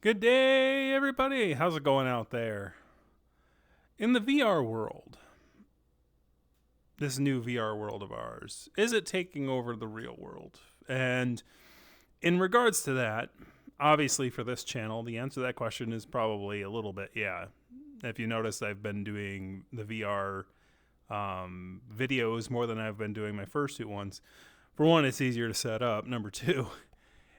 Good day, everybody. How's it going out there? In the VR world, this new VR world of ours, is it taking over the real world? And in regards to that, obviously for this channel, the answer to that question is probably a little bit yeah. If you notice, I've been doing the VR videos more than I've been doing my fursuit ones. For one, it's easier to set up. Number two,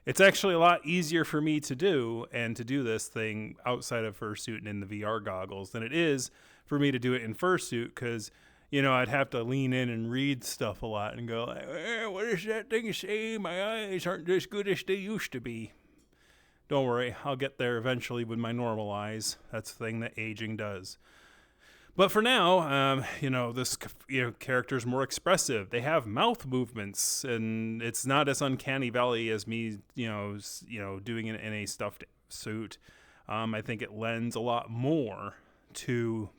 it's actually a lot easier for me to do and to do this thing outside of fursuit and in the VR goggles than it is for me to do it in fursuit because, I'd have to lean in and read stuff a lot and go, what is that thing you say? My eyes aren't as good as they used to be. Don't worry, I'll get there eventually with my normal eyes. That's the thing that aging does. But for now, this character's more expressive. They have mouth movements, and it's not as uncanny valley as me, doing it in a stuffed suit. I think it lends a lot more to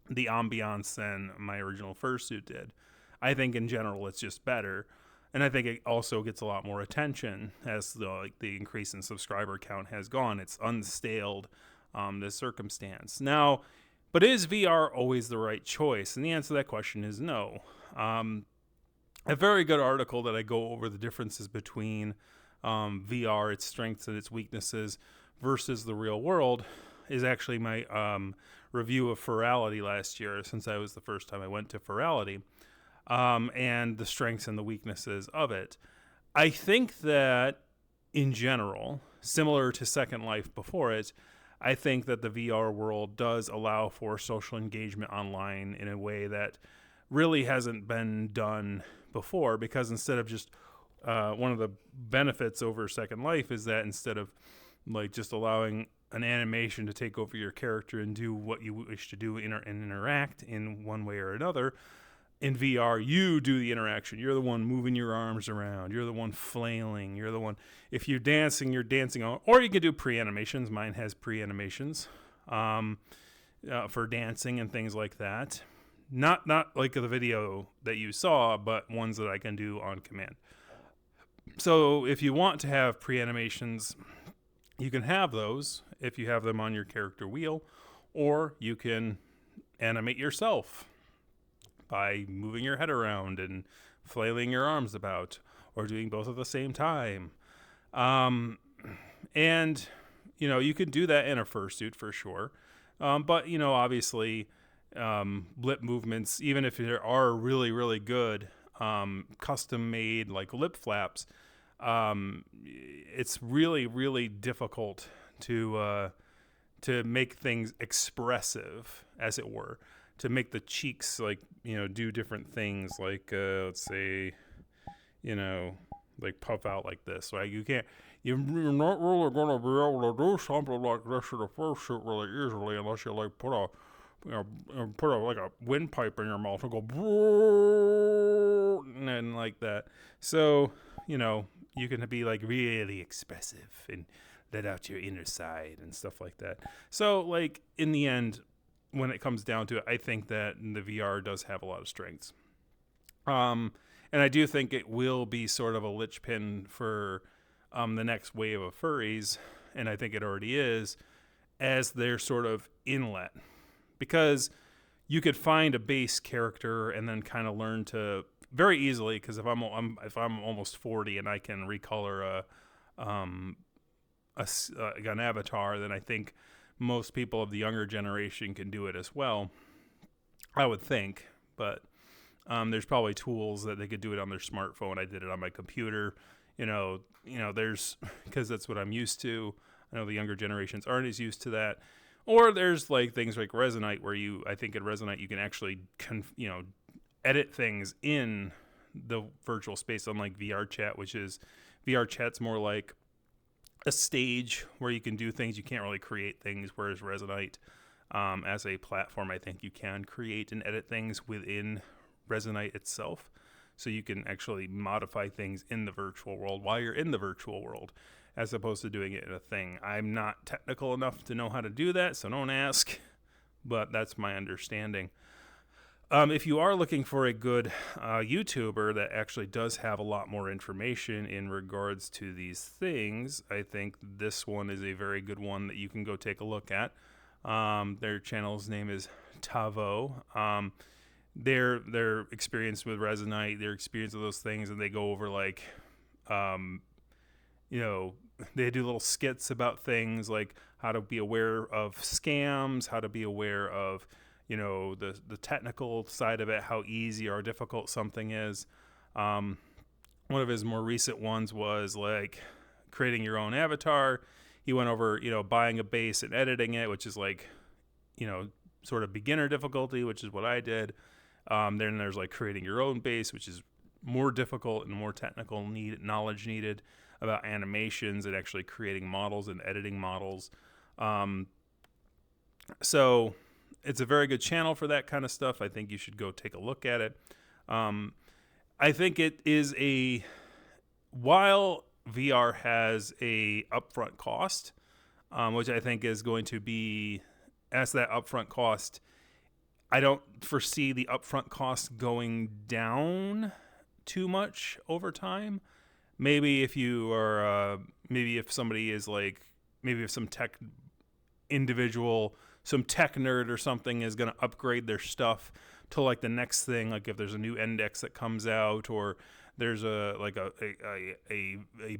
the ambiance than my original fursuit did. I think in general it's just better, and I think it also gets a lot more attention as the increase in subscriber count has gone. It's unstaled this circumstance now. But is VR always the right choice? And the answer to that question is no. A very good article that I go over the differences between VR, its strengths and its weaknesses, versus the real world is actually my review of Furry last year, since that was the first time I went to Furry, and the strengths and the weaknesses of it. I think that, in general, similar to Second Life before it, I think that the VR world does allow for social engagement online in a way that really hasn't been done before, because instead of just one of the benefits over Second Life is that instead of just allowing an animation to take over your character and do what you wish to do and interact in one way or another, in VR, you do the interaction. You're the one moving your arms around. You're the one flailing. You're the one. If you're dancing, or you can do pre-animations. Mine has pre-animations for dancing and things like that. Not like the video that you saw, but ones that I can do on command. So if you want to have pre-animations, you can have those if you have them on your character wheel, or you can animate yourself by moving your head around and flailing your arms about, or doing both at the same time. And, you can do that in a fursuit for sure. But, obviously, lip movements, even if there are really, really good custom made lip flaps, it's really, really difficult to make things expressive, as it were. To make the cheeks do different things, let's say, puff out like this. Right? You're not really gonna be able to do something like this in a fursuit really easily unless you put a windpipe in your mouth and go and like that. So you can be really expressive and let out your inner side and stuff like that. So in the end, when it comes down to it, I think that the VR does have a lot of strengths. And I do think it will be sort of a linchpin for the next wave of furries, and I think it already is, as their sort of inlet. Because you could find a base character and then kind of learn to very easily, because if I'm almost 40 and I can recolor an avatar, then I think most people of the younger generation can do it as well, I would think. But there's probably tools that they could do it on their smartphone. I did it on my computer. There's, because that's what I'm used to. I know the younger generations aren't as used to that. Or there's things like Resonite, where I think in Resonite you can actually edit things in the virtual space, unlike VR chat, which is VR chat's more like a stage where you can do things. You can't really create things, whereas Resonite, as a platform, I think you can create and edit things within Resonite itself. So you can actually modify things in the virtual world while you're in the virtual world, as opposed to doing it in a thing. I'm not technical enough to know how to do that, so don't ask, but that's my understanding. If you are looking for a good YouTuber that actually does have a lot more information in regards to these things, I think this one is a very good one that you can go take a look at. Their channel's name is Tavo. Their experience with Resonite, their experience with those things, and they go over like, um, you know, they do little skits about things like how to be aware of scams, how to be aware of, the technical side of it, how easy or difficult something is. One of his more recent ones was like creating your own avatar. He went over, buying a base and editing it, which is like, sort of beginner difficulty, which is what I did. Then there's like creating your own base, which is more difficult and more technical knowledge needed about animations and actually creating models and editing models. So it's a very good channel for that kind of stuff. I think you should go take a look at it. I think it is while VR has a upfront cost, which I think is going to be, as that upfront cost, I don't foresee the upfront cost going down too much over time. Maybe if you are, maybe if somebody is like, maybe if some tech nerd or something is going to upgrade their stuff to like the next thing, like if there's a new index that comes out, or there's a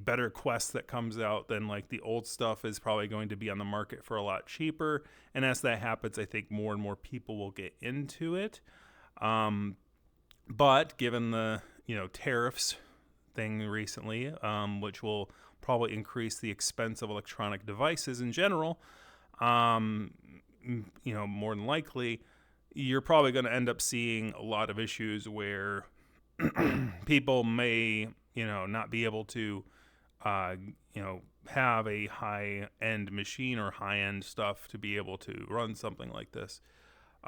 better quest that comes out, then like the old stuff is probably going to be on the market for a lot cheaper. And as that happens, I think more and more people will get into it. But given the tariffs thing recently, which will probably increase the expense of electronic devices in general, more than likely, you're probably going to end up seeing a lot of issues where people may, not be able to, have a high-end machine or high-end stuff to be able to run something like this.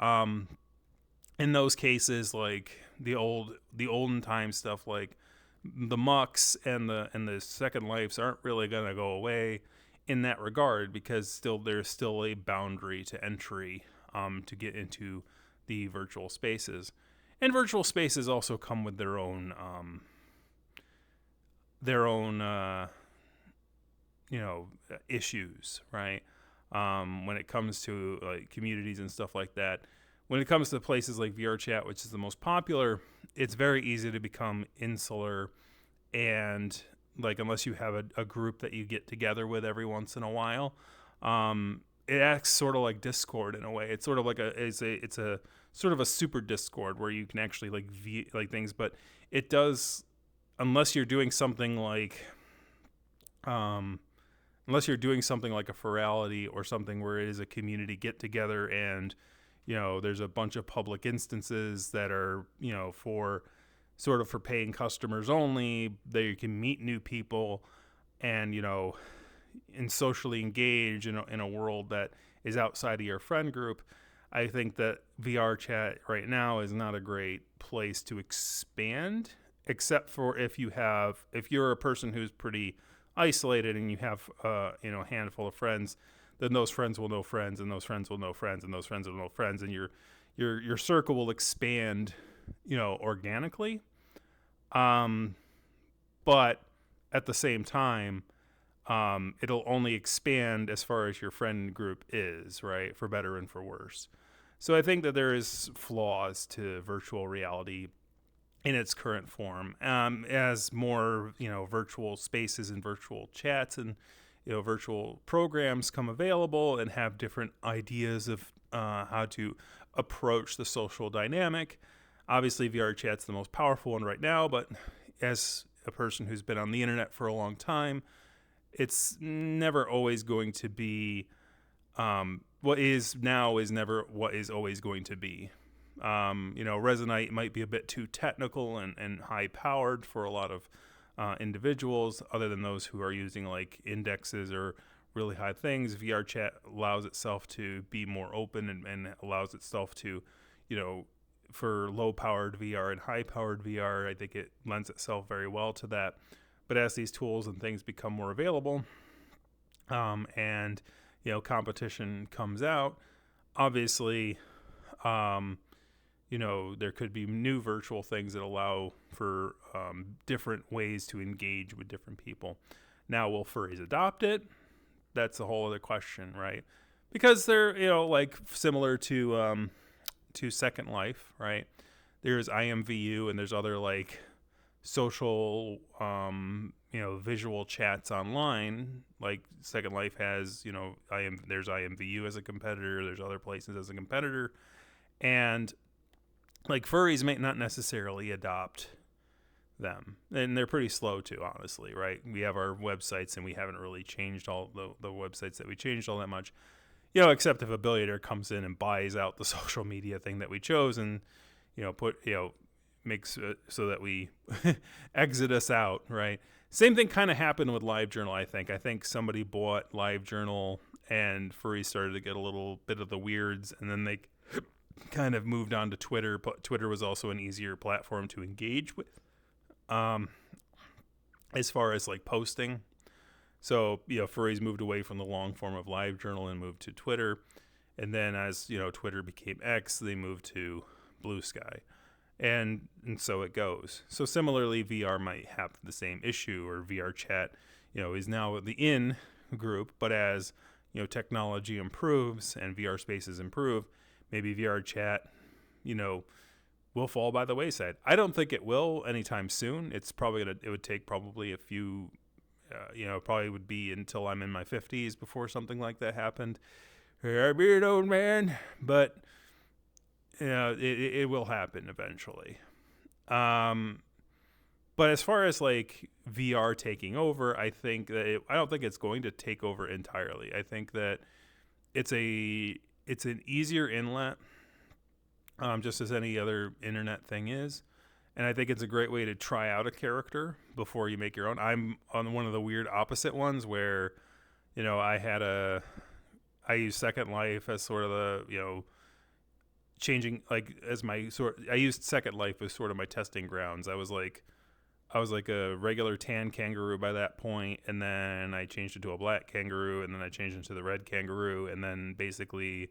In those cases, like the olden time stuff, like the mucks and the Second Lives aren't really going to go away in that regard, because there's still a boundary to entry to get into the virtual spaces. And virtual spaces also come with their own issues, right? When it comes to like communities and stuff like that. When it comes to places like VRChat, which is the most popular, it's very easy to become insular, and like unless you have a group that you get together with every once in a while, it acts sort of like Discord in a way. It's sort of like it's a sort of a super Discord where you can actually like things, but it does, unless you're doing something like a Furality or something where it is a community get together, and there's a bunch of public instances that are for paying customers only, that you can meet new people and and socially engage in a world that is outside of your friend group. I think that VR chat right now is not a great place to expand, except for if you're a person who's pretty isolated and you have a handful of friends, then those friends will know friends, and those friends will know friends, and those friends will know friends, and your circle will expand, organically. But at the same time, it'll only expand as far as your friend group is, right? For better and for worse. So I think that there is flaws to virtual reality in its current form. As more, virtual spaces and virtual chats and, virtual programs come available and have different ideas of how to approach the social dynamic. Obviously, VR chat's the most powerful one right now, but as a person who's been on the internet for a long time, it's never always going to be what is now is never what is always going to be. Resonite might be a bit too technical and high powered for a lot of individuals, other than those who are using like indexes or really high things. VR chat allows itself to be more open and allows itself to, for low powered VR and high powered VR, I think it lends itself very well to that. But as these tools and things become more available, and competition comes out, obviously, there could be new virtual things that allow for different ways to engage with different people. Now, will furries adopt it? That's a whole other question, right? Because they're, like similar to Second Life, right? There's IMVU and there's other like social, visual chats online. Like Second Life has, there's IMVU as a competitor. There's other places as a competitor, and like furries may not necessarily adopt them, and they're pretty slow too, honestly, right? We have our websites and we haven't really changed all the websites that we changed all that much, except if a billionaire comes in and buys out the social media thing that we chose and makes it so that we exit us out, right? Same thing kind of happened with LiveJournal. I think somebody bought LiveJournal and furries started to get a little bit of the weirds, and then they kind of moved on to Twitter, but Twitter was also an easier platform to engage with, as far as like posting. So, furries moved away from the long form of LiveJournal and moved to Twitter. And then as, Twitter became X, they moved to Blue Sky. And so it goes. So similarly, VR might have the same issue, or VR chat, is now the in group. But as, technology improves and VR spaces improve, maybe VR chat, will fall by the wayside. I don't think it will anytime soon. It's probably it would take probably a few, probably would be until I'm in my 50s before something like that happened. I'll be an old man, but it will happen eventually. But as far as like VR taking over, I think that I don't think it's going to take over entirely. I think that it's an easier inlet, just as any other internet thing is. And I think it's a great way to try out a character before you make your own. I'm on one of the weird opposite ones where, I use Second Life as sort of the, changing, like, as my I used Second Life as sort of my testing grounds. I was like a regular tan kangaroo by that point, and then I changed it to a black kangaroo, and then I changed it to the red kangaroo, and then basically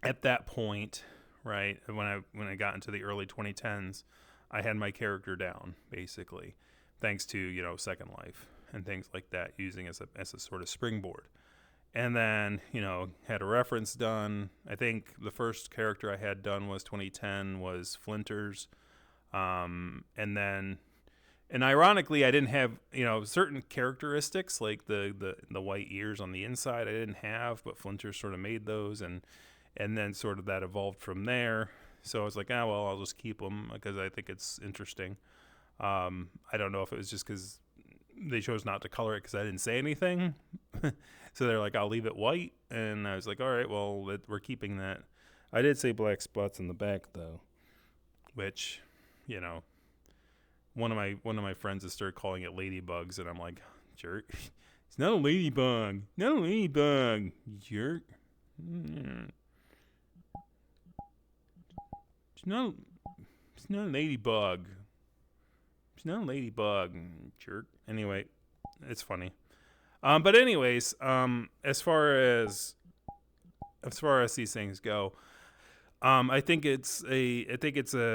at that point, right, when I got into the early 2010s, I had my character down, basically, thanks to, Second Life and things like that, using as a sort of springboard. And then, had a reference done. I think the first character I had done was 2010 was Flinters. And ironically, I didn't have, certain characteristics like the white ears on the inside I didn't have, but Flinters sort of made those, and then sort of that evolved from there. So I was like, well, I'll just keep them because I think it's interesting. I don't know if it was just because they chose not to color it because I didn't say anything. So they're like, I'll leave it white. And I was like, all right, well, we're keeping that. I did say black spots in the back, though, which, one of my friends has started calling it ladybugs, and I'm like, jerk. It's not a ladybug. Not a ladybug, jerk. It's not a ladybug. It's not a ladybug, jerk. Anyway, it's funny. But anyways, as far as these things go, I think it's a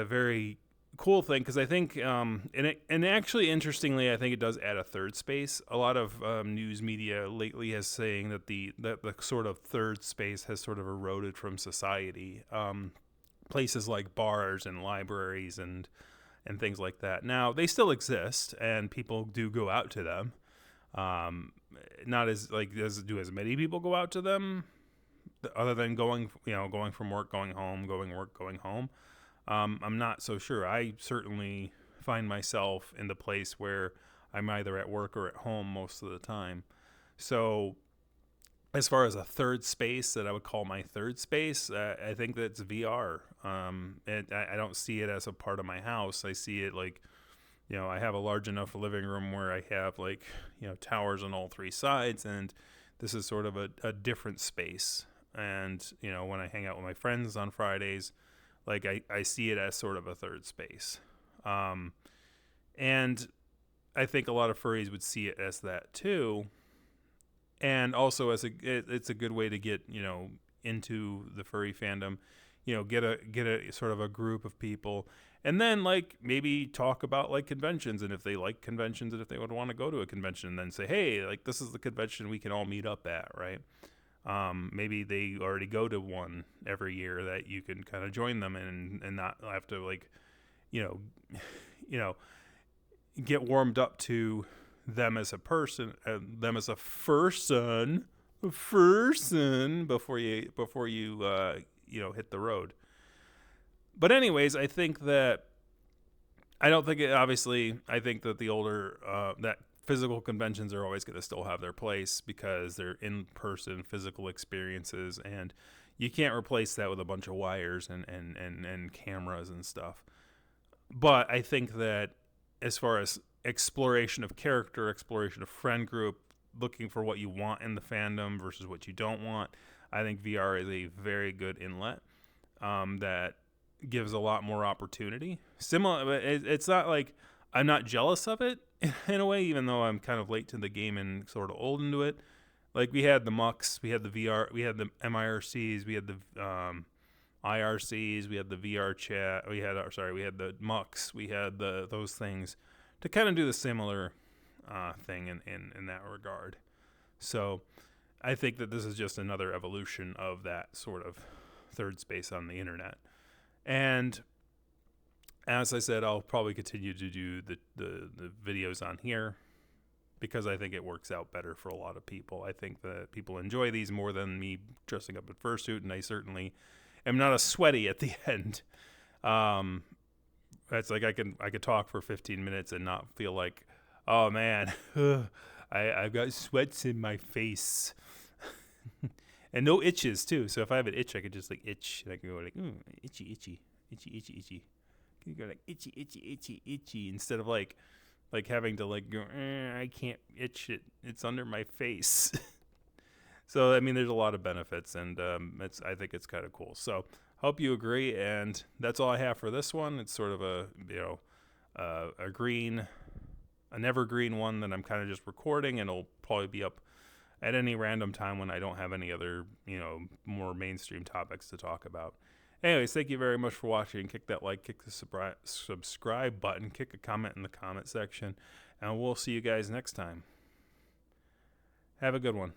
very cool thing, because I think and actually interestingly, I think it does add a third space. A lot of news media lately is saying that the sort of third space has sort of eroded from society. Places like bars and libraries and things like that. Now, they still exist, and people do go out to them. Not as many people go out to them, other than going from work, going home, going work, going home. I'm not so sure. I certainly find myself in the place where I'm either at work or at home most of the time. So as far as a third space that I would call my third space, I think that's VR. And I don't see it as a part of my house. I see it like, I have a large enough living room where I have like, towers on all three sides, and this is sort of a different space. And, when I hang out with my friends on Fridays, like I see it as sort of a third space. And I think a lot of furries would see it as that too. And also it's a good way to get, into the furry fandom. get a sort of a group of people, and then like maybe talk about like conventions, and if they like conventions and if they would want to go to a convention, then say, hey, like this is the convention we can all meet up at, right? Maybe they already go to one every year that you can kind of join them in, and not have to like, you know, you know, get warmed up to them as a person, them as a person before you hit the road. But anyways, I don't think it, obviously, I think that the older, that physical conventions are always going to still have their place because they're in-person physical experiences, and you can't replace that with a bunch of wires and cameras and stuff. But I think that as far as exploration of character, exploration of friend group, looking for what you want in the fandom versus what you don't want, I think VR is a very good inlet that gives a lot more opportunity. Similar, it's not like I'm not jealous of it in a way, even though I'm kind of late to the game and sort of old into it. Like we had the MUCs, we had the VR, we had the MIRCs, we had the IRCs, we had the VR chat, we had the MUCs, we had those things to kind of do the similar thing in that regard. So I think that this is just another evolution of that sort of third space on the internet. And as I said, I'll probably continue to do the videos on here because I think it works out better for a lot of people. I think that people enjoy these more than me dressing up in fursuit, and I certainly am not as sweaty at the end. That's like I could talk for 15 minutes and not feel like, oh man, I've got sweats in my face. And no itches too. So if I have an itch, I could just like itch, and I can go like, itchy, itchy, itchy, itchy, itchy. You go like itchy, itchy, itchy, itchy, instead of like having to like go, I can't itch it. It's under my face. So I mean, there's a lot of benefits, and I think it's kind of cool. So hope you agree, and that's all I have for this one. It's sort of a an evergreen one that I'm kind of just recording, and it'll probably be up at any random time when I don't have any other, more mainstream topics to talk about. Anyways, thank you very much for watching. Kick that like, kick the subscribe button, kick a comment in the comment section, and we'll see you guys next time. Have a good one.